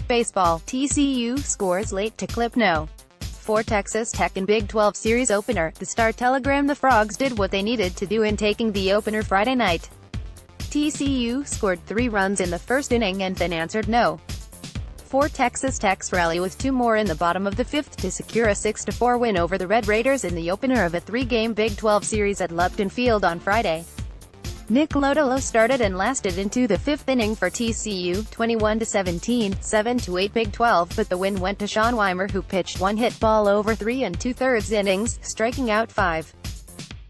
Baseball, TCU scores late to clip no. For Texas Tech in Big 12 Series opener, the Star telegrammed the Frogs did what they needed to do in taking the opener Friday night. TCU scored 3 runs in the first inning and then answered no. For Texas Tech's rally with 2 more in the bottom of the 5th to secure a 6-4 win over the Red Raiders in the opener of a 3-game Big 12 series at Lupton Field on Friday. Nick Lodolo started and lasted into the 5th inning for TCU, 21-17, 7-8 Big 12, but the win went to Sean Weimer, who pitched 1 hit ball over 3 2/3 innings, striking out 5.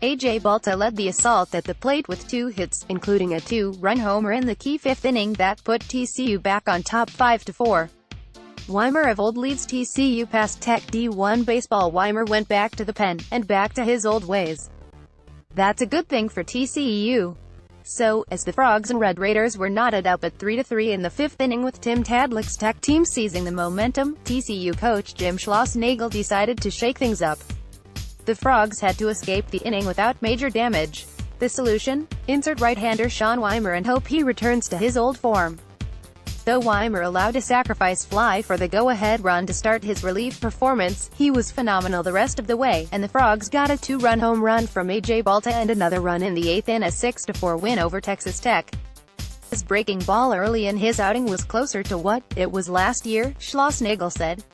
A.J. Balta led the assault at the plate with 2 hits, including a 2-run homer in the key 5th inning that put TCU back on top 5-4. Weimer of old leads TCU past Tech D1 baseball. Weimer went back to the pen, and back to his old ways. That's a good thing for TCU. So, as the Frogs and Red Raiders were knotted up at 3-3 in the 5th inning with Tim Tadlick's Tech team seizing the momentum, TCU coach Jim Schlossnagle decided to shake things up. The Frogs had to escape the inning without major damage. The solution? Insert right-hander Sean Weimer and hope he returns to his old form. Though Weimer allowed a sacrifice fly for the go-ahead run to start his relief performance, he was phenomenal the rest of the way, and the Frogs got a 2-run home run from A.J. Balta and another run in the 8th in a 6-4 win over Texas Tech. His breaking ball early in his outing was closer to what it was last year, Schlossnagle said.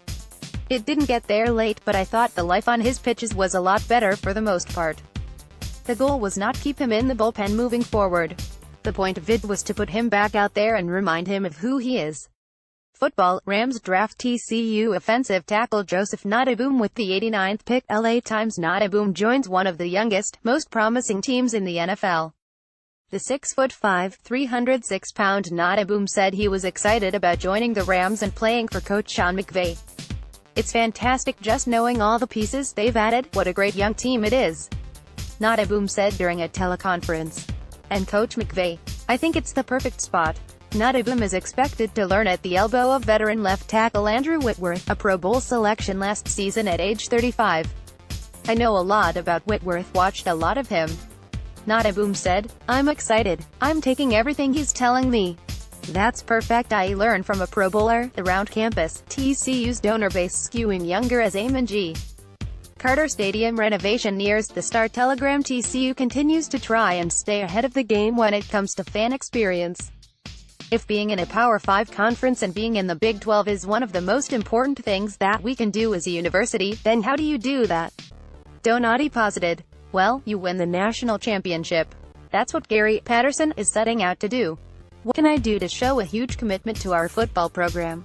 It didn't get there late, but I thought the life on his pitches was a lot better for the most part. The goal was not keep him in the bullpen moving forward. The point of it was to put him back out there and remind him of who he is. Football, Rams draft TCU offensive tackle Joseph Noteboom with the 89th pick. LA Times. Noteboom joins one of the youngest, most promising teams in the NFL. The 6'5", 306-pound Noteboom said he was excited about joining the Rams and playing for Coach Sean McVay. It's fantastic just knowing all the pieces they've added, what a great young team it is, Noteboom said during a teleconference. And Coach McVay, I think it's the perfect spot. Noteboom is expected to learn at the elbow of veteran left tackle Andrew Whitworth, a Pro Bowl selection last season at age 35. I know a lot about Whitworth, watched a lot of him. Noteboom said, I'm excited. I'm taking everything he's telling me. That's perfect. I learn from a Pro Bowler. Around campus, TCU's donor base skewing younger as Amon G. Carter Stadium renovation nears. The Star telegram TCU continues to try and stay ahead of the game when it comes to fan experience. If being in a Power 5 conference and being in the Big 12 is one of the most important things that we can do as a university, then how do you do that? Donati posited. Well, you win the national championship. That's what Gary Patterson is setting out to do. What can I do to show a huge commitment to our football program?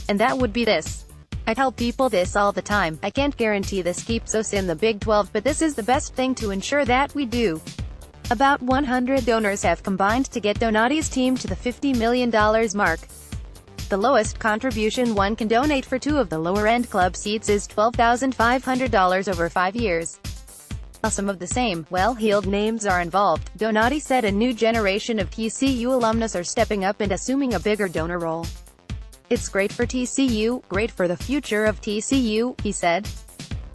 And that would be this. I tell people this all the time, I can't guarantee this keeps us in the Big 12, but this is the best thing to ensure that we do. About 100 donors have combined to get Donati's team to the $50 million mark. The lowest contribution one can donate for 2 of the lower-end club seats is $12,500 over 5 years. While some of the same, well-heeled names are involved, Donati said a new generation of TCU alumnus are stepping up and assuming a bigger donor role. It's great for TCU, great for the future of TCU, he said.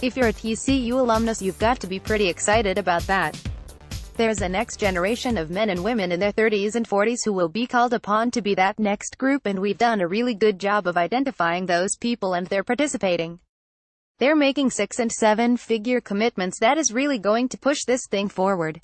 If you're a TCU alumnus, you've got to be pretty excited about that. There's a next generation of men and women in their 30s and 40s who will be called upon to be that next group, and we've done a really good job of identifying those people, and they're participating. They're making 6- and 7-figure commitments. That is really going to push this thing forward.